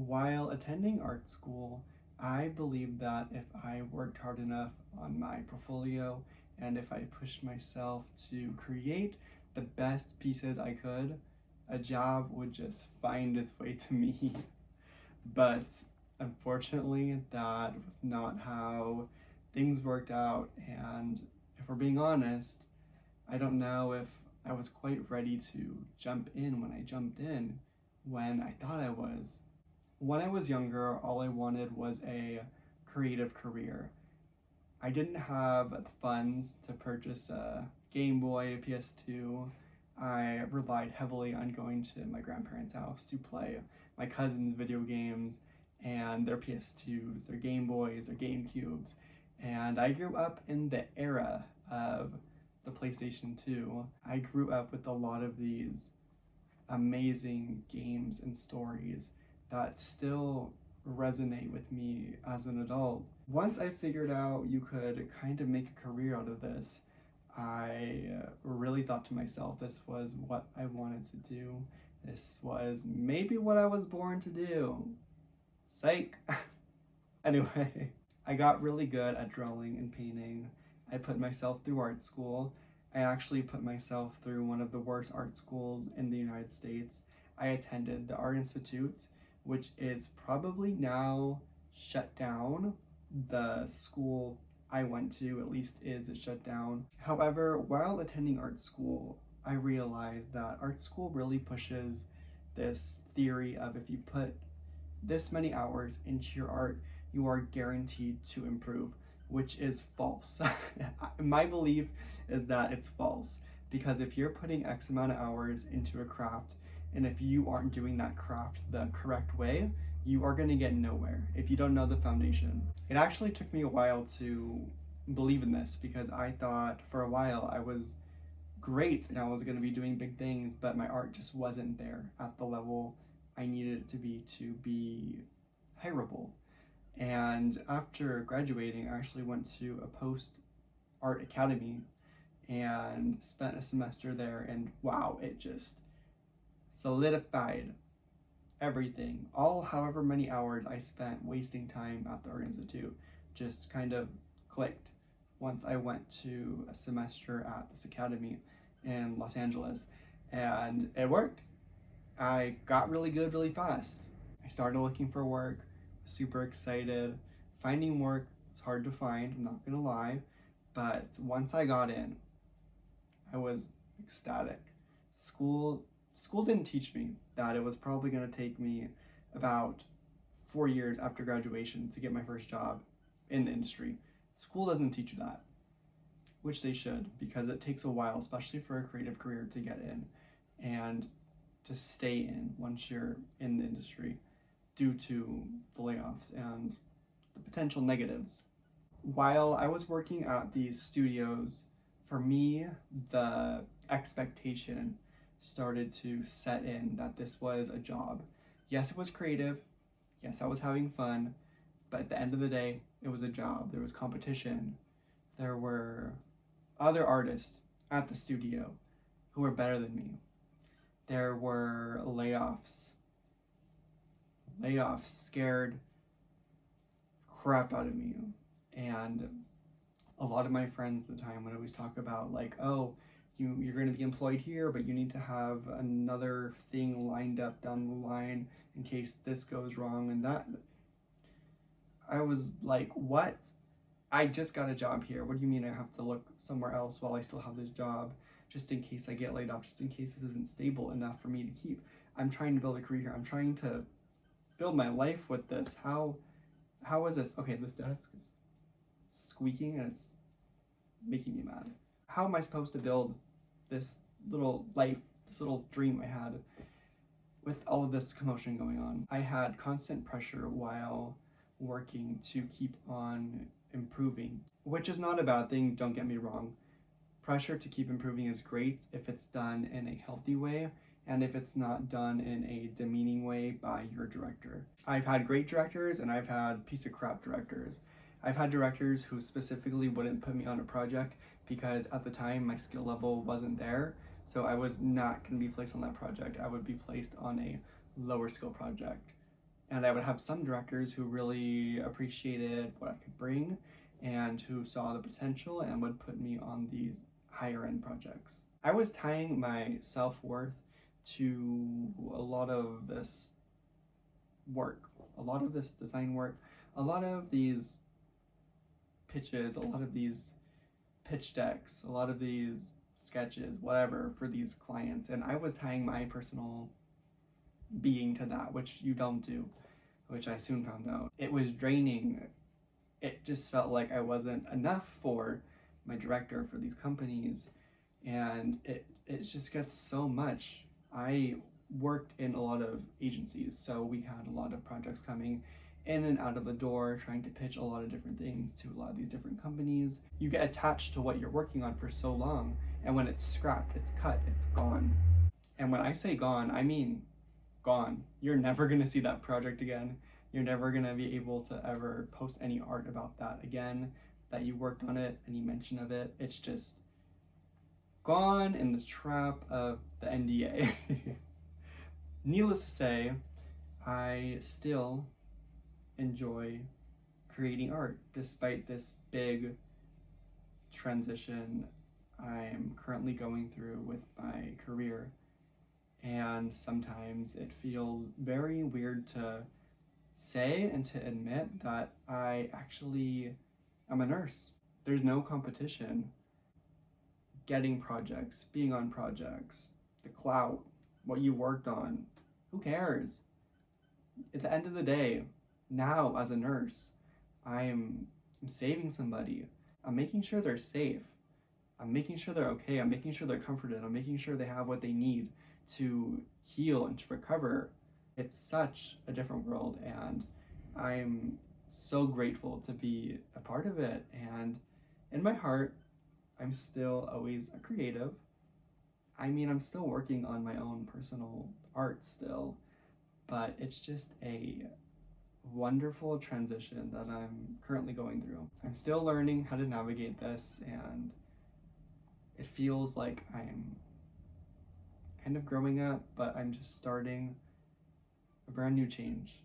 While attending art school, I believed that if I worked hard enough on my portfolio and if I pushed myself to create the best pieces I could, a job would just find its way to me. But unfortunately, that was not how things worked out. And if we're being honest, I don't know if I was quite ready to jump in when I jumped in when I thought I was. When I was younger, all I wanted was a creative career. I didn't have the funds to purchase a Game Boy, a PS2. I relied heavily on going to my grandparents' house to play my cousins' video games and their PS2s, their Game Boys, their GameCubes. And I grew up in the era of the PlayStation 2. I grew up with a lot of these amazing games and stories that still resonate with me as an adult. Once I figured out you could kind of make a career out of this, I really thought to myself, this was what I wanted to do. This was maybe what I was born to do. Psych. Anyway, I got really good at drawing and painting. I put myself through art school. I actually put myself through one of the worst art schools in the United States. I attended the Art Institute, which is probably now shut down. The school I went to, at least, is shut down. However, while attending art school, I realized that art school really pushes this theory of if you put this many hours into your art, you are guaranteed to improve, which is false. My belief is that it's false, because if you're putting X amount of hours into a craft, and if you aren't doing that craft the correct way, you are going to get nowhere if you don't know the foundation. It actually took me a while to believe in this, because I thought for a while I was great and I was going to be doing big things, but my art just wasn't there at the level I needed it to be hireable. And after graduating, I actually went to a post art academy and spent a semester there, and wow, it just solidified everything. All however many hours I spent wasting time at the Art Institute just kind of clicked once I went to a semester at this academy in Los Angeles, and it worked. I got really good really fast. I started looking for work, super excited. Finding work was hard to find, I'm not gonna lie, but once I got in, I was ecstatic. School didn't teach me that it was probably gonna take me about 4 years after graduation to get my first job in the industry. School doesn't teach you that, which they should, because it takes a while, especially for a creative career, to get in and to stay in once you're in the industry, due to the layoffs and the potential negatives. While I was working at these studios, for me, the expectation started to set in that this was a job. Yes, it was creative. Yes, I was having fun. But at the end of the day, it was a job. There was competition. There were other artists at the studio who were better than me. There were layoffs. Layoffs scared crap out of me. And a lot of my friends at the time would always talk about, like, oh, you're going to be employed here, but you need to have another thing lined up down the line in case this goes wrong and that. I was like, what? I just got a job here. What do you mean I have to look somewhere else while I still have this job, just in case I get laid off, just in case this isn't stable enough for me to keep? I'm trying to build a career here. I'm trying to build my life with this. How is this? Okay, this desk is squeaking and it's making me mad. How am I supposed to build this little life, this little dream I had with all of this commotion going on? I had constant pressure while working to keep on improving, which is not a bad thing, don't get me wrong. Pressure to keep improving is great if it's done in a healthy way and if it's not done in a demeaning way by your director. I've had great directors and I've had piece of crap directors. I've had directors who specifically wouldn't put me on a project because at the time my skill level wasn't there, so I was not going to be placed on that project. I would be placed on a lower skill project. And I would have some directors who really appreciated what I could bring and who saw the potential and would put me on these higher end projects. I was tying my self-worth to a lot of this work, a lot of this design work, a lot of these pitches, a lot of these pitch decks, a lot of these sketches, whatever, for these clients. And I was tying my personal being to that, which you don't do, which I soon found out. It was draining. It just felt like I wasn't enough for my director for these companies, and it just gets so much. I worked in a lot of agencies, so we had a lot of projects coming in and out of the door, trying to pitch a lot of different things to a lot of these different companies. You get attached to what you're working on for so long, and when it's scrapped, it's cut, it's gone. And when I say gone, I mean gone. You're never gonna see that project again. You're never gonna be able to ever post any art about that again, that you worked on it, any mention of it. It's just gone in the trap of the NDA. Needless to say, I still enjoy creating art despite this big transition I'm currently going through with my career. And sometimes it feels very weird to say and to admit that I actually am a nurse. There's no competition. Getting projects, being on projects, the clout, what you worked on, who cares? At the end of the day, now as a nurse, I'm saving somebody. I'm making sure they're safe. I'm making sure they're okay. I'm making sure they're comforted. I'm making sure they have what they need to heal and to recover. It's such a different world, and I'm so grateful to be a part of it. And in my heart, I'm still always a creative. I mean, I'm still working on my own personal art still, but it's just a wonderful transition that I'm currently going through. I'm still learning how to navigate this, and it feels like I'm kind of growing up, but I'm just starting a brand new change.